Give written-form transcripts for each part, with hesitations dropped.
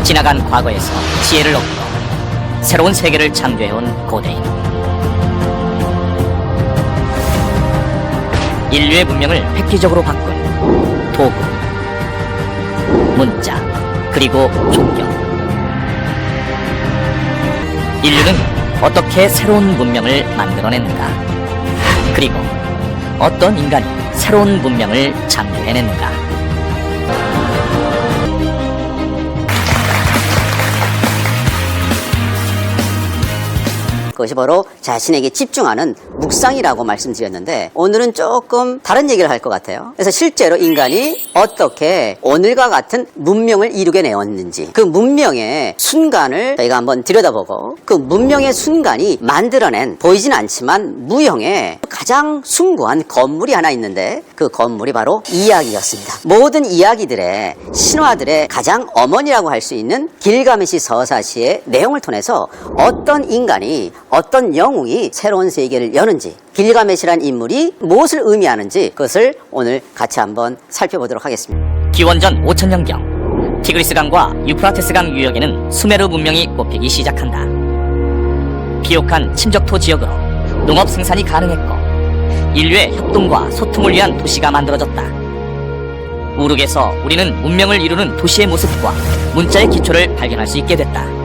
지나간 과거에서 지혜를 얻고 새로운 세계를 창조해온 고대인. 인류의 문명을 획기적으로 바꾼 도구, 문자, 그리고 종교. 인류는 어떻게 새로운 문명을 만들어냈는가? 그리고 어떤 인간이 새로운 문명을 창조해냈는가? 그것이 바로 자신에게 집중하는 묵상이라고 말씀드렸는데, 오늘은 조금 다른 얘기를 할 것 같아요. 그래서 실제로 인간이 어떻게 오늘과 같은 문명을 이루게 내었는지, 그 문명의 순간을 저희가 한번 들여다보고, 그 문명의 순간이 만들어낸 보이진 않지만 무형의 가장 숭고한 건물이 하나 있는데, 그 건물이 바로 이야기였습니다. 모든 이야기들의, 신화들의 가장 어머니라고 할 수 있는 길가메시 서사시의 내용을 통해서 어떤 인간이, 어떤 영웅이 새로운 세계를 여는지, 길가메시란 인물이 무엇을 의미하는지, 그것을 오늘 같이 한번 살펴보도록 하겠습니다. 기원전 5000년경 티그리스강과 유프라테스강 유역에는 수메르 문명이 꽃피기 시작한다. 비옥한 침적토 지역으로 농업 생산이 가능했고 인류의 협동과 소통을 위한 도시가 만들어졌다. 우르크에서 우리는 문명을 이루는 도시의 모습과 문자의 기초를 발견할 수 있게 됐다.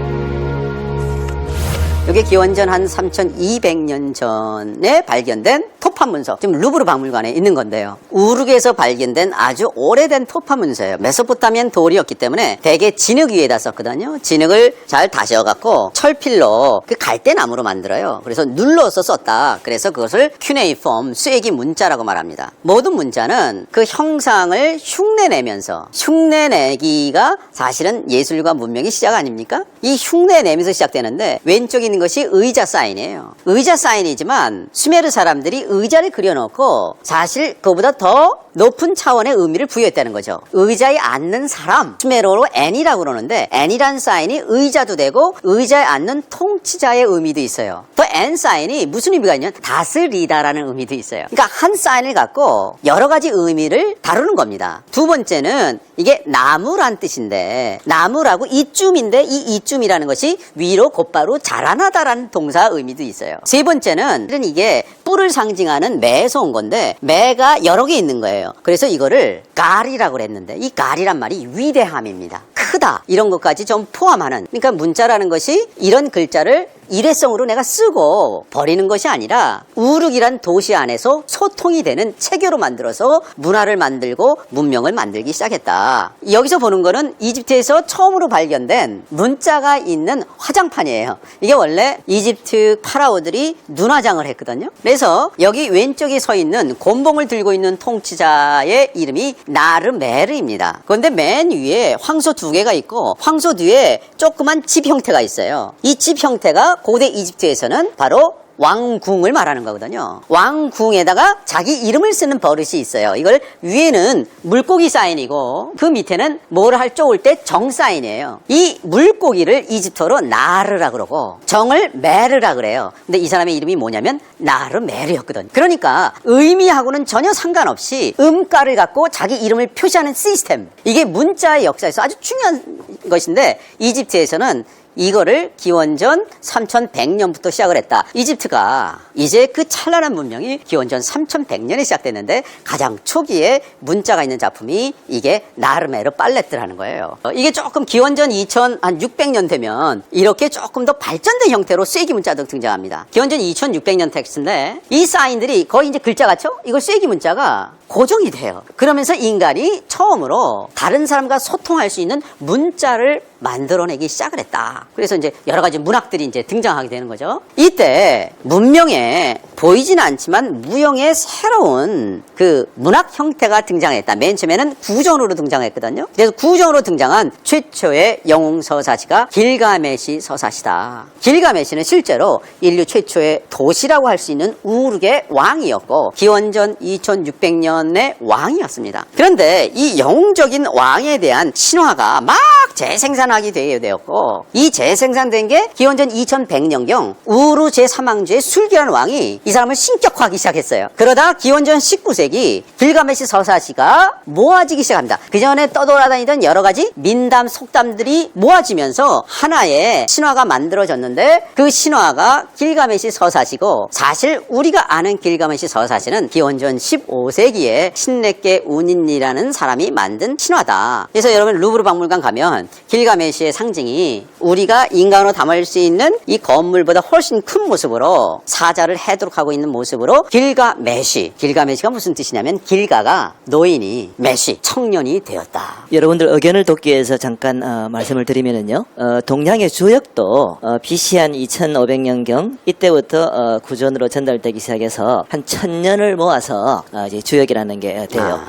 여기 기원전 한 3200년 전에 발견된 토파 문서, 지금 루브르 박물관에 있는 건데요. 우르크에서 발견된 아주 오래된 토파 문서예요. 메소포타미안 돌이었기 때문에 대개 진흙 위에다 썼거든요. 진흙을 잘 다져갖고 철필로 그 갈대나무로 만들어요. 그래서 눌러서 썼다. 그래서 그것을 큐네이폼, 쐐기 문자라고 말합니다. 모든 문자는 그 형상을 흉내내면서, 흉내내기가 사실은 예술과 문명의 시작 아닙니까? 이 흉내내면서 시작되는데, 왼쪽에 있는 것이 의자 사인이에요. 의자 사인이지만 수메르 사람들이 의자를 그려놓고 사실 그보다 더 높은 차원의 의미를 부여했다는 거죠. 의자에 앉는 사람, 수메르어로 앤이라고 그러는데, 앤이란 사인이 의자도 되고 의자에 앉는 통치자의 의미도 있어요. 또 앤 사인이 무슨 의미가 있냐면 다스리다라는 의미도 있어요. 그러니까 한 사인을 갖고 여러 가지 의미를 다루는 겁니다. 두 번째는 이게 나무란 뜻인데, 나무라고 이쯤인데 이 이쯤이라는 것이 위로 곧바로 자라나다라는 동사 의미도 있어요. 세 번째는 이게 뿔을 상징하는 매에서 온 건데, 매가 여러 개 있는 거예요. 그래서 이거를 가리라고 그랬는데, 이 가리란 말이 위대함입니다. 크다, 이런 것까지 좀 포함하는, 그러니까 문자라는 것이 이런 글자를 일회성으로 내가 쓰고 버리는 것이 아니라 우르크이란 도시 안에서 소통이 되는 체계로 만들어서 문화를 만들고 문명을 만들기 시작했다. 여기서 보는 거는 이집트에서 처음으로 발견된 문자가 있는 화장판이에요. 이게 원래 이집트 파라오들이 눈화장을 했거든요. 그래서 여기 왼쪽에 서 있는 곤봉을 들고 있는 통치자의 이름이 나르메르입니다. 그런데 맨 위에 황소 두 개가 있고 황소 뒤에 조그만 집 형태가 있어요. 이 집 형태가 고대 이집트에서는 바로 왕궁을 말하는 거거든요. 왕궁에다가 자기 이름을 쓰는 버릇이 있어요. 이걸 위에는 물고기 사인이고 그 밑에는 뭘 할 쪼을 때 정 사인이에요. 이 물고기를 이집트어로 나르라 그러고 정을 메르라 그래요. 근데 이 사람의 이름이 뭐냐면 나르메르였거든요. 그러니까 의미하고는 전혀 상관없이 음가를 갖고 자기 이름을 표시하는 시스템, 이게 문자의 역사에서 아주 중요한 것인데, 이집트에서는 이거를 기원전 3100년부터 시작을 했다. 이집트가 이제 그 찬란한 문명이 기원전 3100년에 시작됐는데, 가장 초기에 문자가 있는 작품이 이게 나르메르 팔레트라는 거예요. 이게 조금 기원전 2600년 되면 이렇게 조금 더 발전된 형태로 쐐기 문자도 등장합니다. 기원전 2600년 텍스트인데, 이 사인들이 거의 이제 글자 같죠? 이걸 쐐기 문자가 고정이 돼요. 그러면서 인간이 처음으로 다른 사람과 소통할 수 있는 문자를 만들어내기 시작을 했다. 그래서 이제 여러 가지 문학들이 이제 등장하게 되는 거죠. 이때 문명에 보이진 않지만 무형의 새로운 그 문학 형태가 등장했다. 맨 처음에는 구전으로 등장했거든요. 그래서 구전으로 등장한 최초의 영웅 서사시가 길가메시 서사시다. 길가메시는 실제로 인류 최초의 도시라고 할 수 있는 우르크의 왕이었고 기원전 2600년의 왕이었습니다. 그런데 이 영웅적인 왕에 대한 신화가 막 재생산을 재생산하게 되었고, 이 재생산된 게 기원전 2100년경 우루 제3왕조의 술기라는 왕이 이 사람을 신격화하기 시작했어요. 그러다 기원전 19세기 길가메시 서사시가 모아지기 시작합니다. 그 전에 떠돌아다니던 여러 가지 민담, 속담들이 모아지면서 하나의 신화가 만들어졌는데, 그 신화가 길가메시 서사시고, 사실 우리가 아는 길가메시 서사시는 기원전 15세기에 신내께 운인이라는 사람이 만든 신화다. 그래서 여러분 루브르 박물관 가면 길가메시의 상징이 우리가 인간으로 담을 수 있는 이 건물보다 훨씬 큰 모습으로 사자를 해도록 하고 있는 모습으로 길가메시가 무슨 뜻이냐면, 길가가 노인이, 메시 청년이 되었다. 여러분들 의견을 돕기 위해서 잠깐 말씀을 드리면은요, 동양의 주역도 BC 한 2500년경 이때부터 구전으로 전달되기 시작해서 한 1000년을 모아서 이제 주역이라는 게 돼요.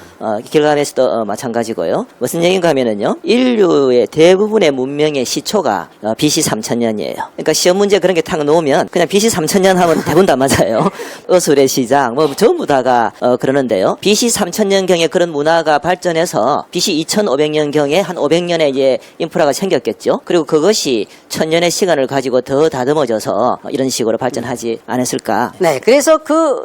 길가메시도 마찬가지고요. 무슨 얘기인가 하면은요, 인류의 대부분의 문명의 시초가 BC 3000년이에요. 그러니까 시험 문제 그런 게 탁 놓으면 그냥 BC 3000년 하면 대부분 다 맞아요. 어술의 시작 뭐 전부 다가 그러는데요. BC 3000년경에 그런 문화가 발전해서 BC 2500년경에 한 500년에 이제 인프라가 생겼겠죠. 그리고 그것이 1000년의 시간을 가지고 더 다듬어져서 이런 식으로 발전하지 않았을까. 네, 그래서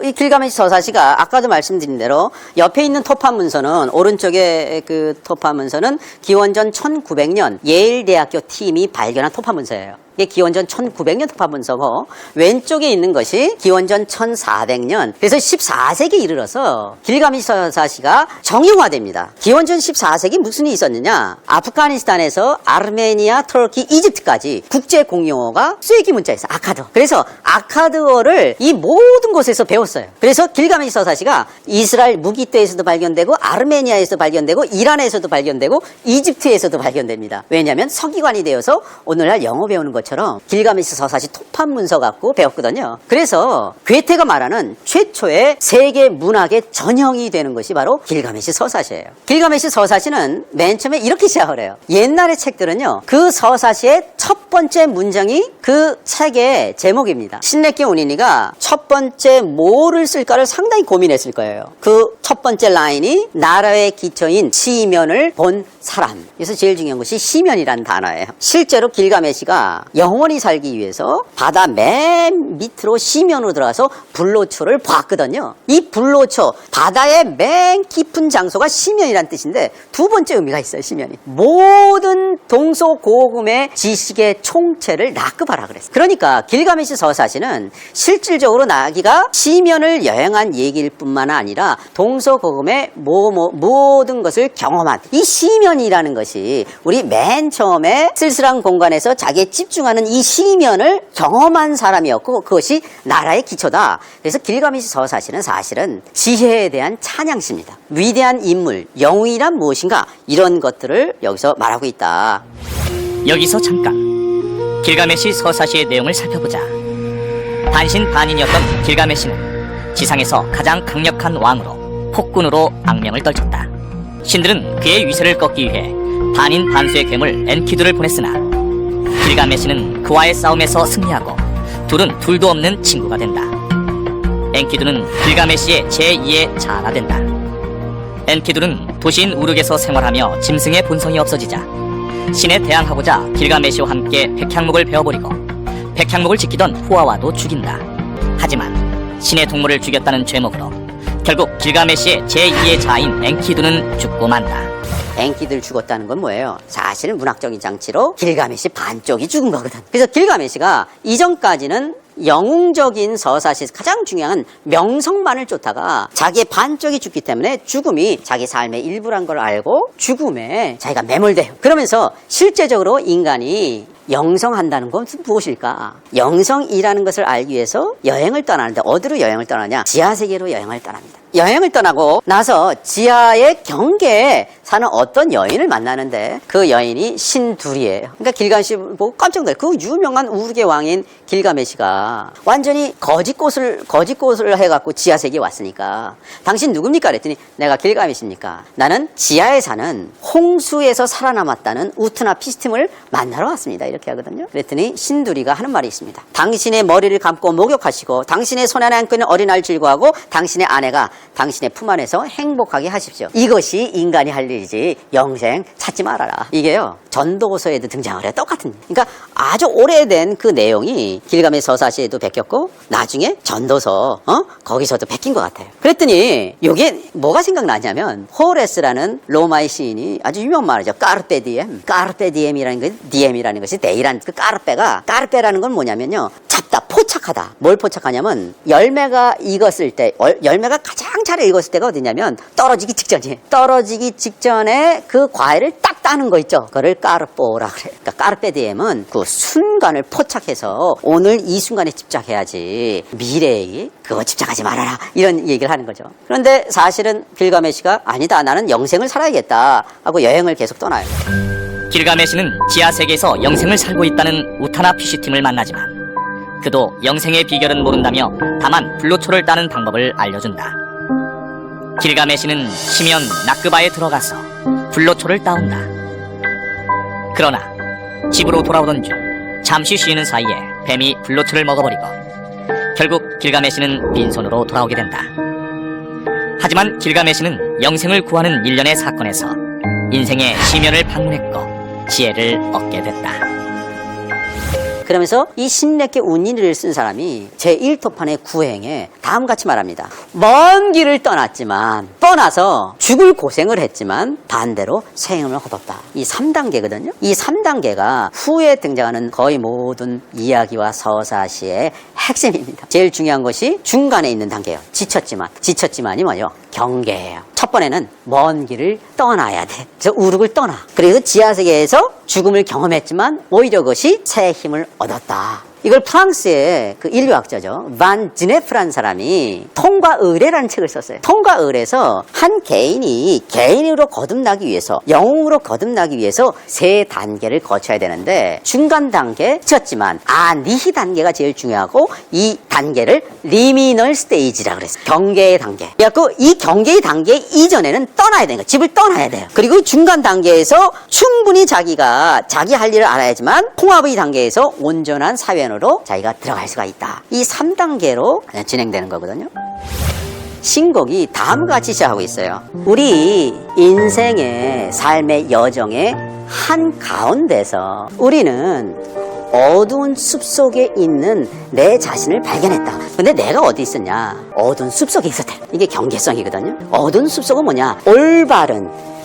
이 길가메시 서사시가 아까도 말씀드린 대로 옆에 있는 토파 문서는, 오른쪽에 그 토파 문서는 기원전 1900년 예일대학교 팀이 발견한 토파 문서예요. 이게 기원전 1900년 토파 문서고, 왼쪽에 있는 것이 기원전 1400년. 그래서 14세기에 이르러서 길가메시 서사시가 정형화됩니다. 기원전 14세기 무슨 일이 있었느냐? 아프가니스탄에서 아르메니아, 터키, 이집트까지 국제 공용어가 쐐기 문자에서 아카드. 그래서 아카드어를 이 모든 곳에서 배웠어요. 그래서 길가메시 서사시가 이스라엘 무기떼에서도 발견되고, 아르메니아에서도 발견되고, 이란에서도 발견되고, 이집트에서도 발견됩니다. 왜냐하면 서기관이 되어서 오늘날 영어 배우는 것처럼 길가메시 서사시 토판 문서 갖고 배웠거든요. 그래서 괴테가 말하는 최초의 세계 문학의 전형이 되는 것이 바로 길가메시 서사시예요. 길가메시 서사시는 맨 처음에 이렇게 시작을 해요. 옛날의 책들은요, 그 서사시의 첫 번째 문장이 그 책의 제목입니다. 신내께 운인이가 첫 번째 뭐를 쓸까를 상당히 고민했을 거예요. 그 첫 번째 라인이 나라의 기초인 시면을 본 사람. 그래서 제일 중요한 것이 시면이라는 단어예요. 실제로 길가메시가 영원히 살기 위해서 바다 맨 밑으로 시면으로 들어가서 불로초를 봤거든요. 이 불로초, 바다의 맨 깊은 장소가 시면이라는 뜻인데, 두 번째 의미가 있어요. 시면이 모든 동서고금의 지식의 총체를 납급하라 그랬어요. 그러니까 길가메시 서사시는 실질적으로 나기가 시면을 여행한 얘기일 뿐만 아니라 동서고금의 모든 것을 경험한 이 시면이라는 것이, 우리 맨 처음에 쓸쓸한 공간에서 자기의 집중하는 이 시면을 경험한 사람이었고, 그것이 나라의 기초다. 그래서 길가메시 서사시는 사실은 지혜에 대한 찬양시입니다. 위대한 인물, 영웅이란 무엇인가, 이런 것들을 여기서 말하고 있다. 여기서 잠깐 길가메시 서사시의 내용을 살펴보자. 반신반인이었던 길가메시는 지상에서 가장 강력한 왕으로 폭군으로 악명을 떨쳤다. 신들은 그의 위세를 꺾기 위해 반인 반수의 괴물 엔키두를 보냈으나 길가메시는 그와의 싸움에서 승리하고 둘은 둘도 없는 친구가 된다. 엔키두는 길가메시의 제2의 자아가 된다. 엔키두는 도시인 우르에서 생활하며 짐승의 본성이 없어지자 신에 대항하고자 길가메시와 함께 백향목을 베어버리고 백향목을 지키던 호아와도 죽인다. 하지만 신의 동물을 죽였다는 죄목으로 결국 길가메시의 제2의 자아인 엔키두는 죽고 만다. 엔키두를 죽었다는 건 뭐예요? 사실은 문학적인 장치로 길가메시 반쪽이 죽은 거거든. 그래서 길가메시가 이전까지는 영웅적인 서사시에서 가장 중요한 명성만을 쫓다가 자기의 반쪽이 죽기 때문에 죽음이 자기 삶의 일부란 걸 알고 죽음에 자기가 매몰돼요. 그러면서 실제적으로 인간이 영성한다는 건 무엇일까? 영성이라는 것을 알기 위해서 여행을 떠나는데, 어디로 여행을 떠나냐? 지하세계로 여행을 떠납니다. 여행을 떠나고 나서 지하의 경계에 사는 어떤 여인을 만나는데, 그 여인이 신둘이에요. 그러니까 길가메시 보고 깜짝 놀라요. 그 유명한 우르게 왕인 길가메시가 완전히 거짓곳을 해갖고 지하세계에 왔으니까 당신 누굽니까? 그랬더니 내가 길가메시입니까? 나는 지하에 사는 홍수에서 살아남았다는 우트나 피스팀을 만나러 왔습니다. 이렇게 하거든요. 그랬더니 신두리가 하는 말이 있습니다. 당신의 머리를 감고 목욕하시고 당신의 손 안에 안고 있는 어린아이를 즐거워하고 당신의 아내가 당신의 품 안에서 행복하게 하십시오. 이것이 인간이 할 일이지 영생 찾지 말아라. 이게요 전도서에도 등장을 해요. 똑같은. 그러니까 아주 오래된 그 내용이 길가메시 서사시에도 베꼈고 나중에 전도서 거기서도 베낀 것 같아요. 그랬더니 이게 뭐가 생각나냐면 호레스라는 로마의 시인이 아주 유명한 말이죠. 까르페 디엠. 까르페 디엠이라는 게 디엠이라는 것이 데이란 그 까르페라는 건 뭐냐면요. 잡다, 포착하다. 뭘 포착하냐면 열매가 익었을 때, 열매가 가장 잘 익었을 때가 어디냐면 떨어지기 직전이에요. 떨어지기 직전에 그 과일을 딱 따는 거 있죠. 그거를 까르뽀라 그래요. 그러니까 까르페 디엠은 그 순간을 포착해서 오늘 이 순간에 집착해야지 미래에 그거 집착하지 말아라. 이런 얘기를 하는 거죠. 그런데 사실은 길가메시가 아니다. 나는 영생을 살아야겠다 하고 여행을 계속 떠나요. 길가메시는 지하세계에서 영생을 살고 있다는 우타나 피쉬팀을 만나지만 그도 영생의 비결은 모른다며 다만 불로초를 따는 방법을 알려준다. 길가메시는 시면 나크바에 들어가서 불로초를 따온다. 그러나 집으로 돌아오던 중 잠시 쉬는 사이에 뱀이 불로초를 먹어버리고 결국 길가메시는 빈손으로 돌아오게 된다. 하지만 길가메시는 영생을 구하는 일련의 사건에서 인생의 시면을 방문했고 지혜를 얻게 됐다. 그러면서 이 신내께 운이를 쓴 사람이 제1토판의 구행에 다음같이 말합니다. 먼 길을 떠나서 죽을 고생을 했지만 반대로 생음을 얻었다. 이 3단계거든요. 이 3단계가 후에 등장하는 거의 모든 이야기와 서사시의 핵심입니다. 제일 중요한 것이 중간에 있는 단계예요. 지쳤지만이 뭐예요? 경계예요. 첫 번에는 먼 길을 떠나야 돼. 그래서 우룩을 떠나. 그래서 지하세계에서 죽음을 경험했지만 오히려 그것이 새 힘을 얻었다. 이걸 프랑스의 그 인류학자죠. 반 드네프라는 사람이 통과 의례라는 책을 썼어요. 통과 의례에서 한 개인이 개인으로 거듭나기 위해서, 영웅으로 거듭나기 위해서 3단계를 거쳐야 되는데 중간 단계 쳤지만 니히 단계가 제일 중요하고 이 단계를 리미널 스테이지라 그랬어요. 경계의 단계. 그래갖고 이 경계의 단계 이전에는 떠나야 되는 거예요. 집을 떠나야 돼요. 그리고 중간 단계에서 충분히 자기가 자기 할 일을 알아야지만 통합의 단계에서 온전한 사회는 으로 자기가 들어갈 수가 있다. 이 3단계로 진행되는 거거든요. 신곡이 다음과 같이 시작하고 있어요. 우리 인생의 삶의 여정의 한가운데서 우리는 어두운 숲속에 있는 내 자신을 발견했다. 근데 내가 어디 있었냐? 어두운 숲속에 있었대. 이게 경계성이거든요. 어두운 숲속은 뭐냐?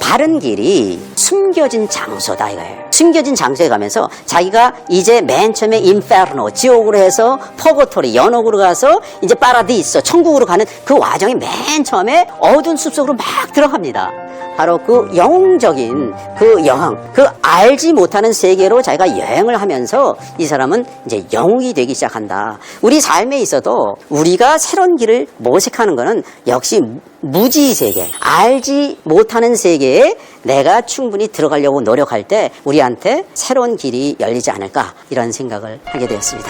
바른 길이 숨겨진 장소다 이거예요. 숨겨진 장소에 가면서 자기가 이제 맨 처음에 인페르노, 지옥으로 해서 퍼거토리, 연옥으로 가서 이제 파라디소, 천국으로 가는 그 과정이 맨 처음에 어두운 숲속으로 막 들어갑니다. 바로 그 영웅적인 그 여행, 그 알지 못하는 세계로 자기가 여행을 하면서 이 사람은 이제 영웅이 되기 시작한다. 우리 삶에 있어도 우리가 새로운 길을 모색하는 것은 역시 무지 세계, 알지 못하는 세계에 내가 충분히 들어가려고 노력할 때 우리한테 새로운 길이 열리지 않을까 이런 생각을 하게 되었습니다.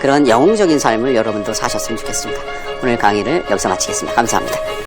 그런 영웅적인 삶을 여러분도 사셨으면 좋겠습니다. 오늘 강의를 여기서 마치겠습니다. 감사합니다.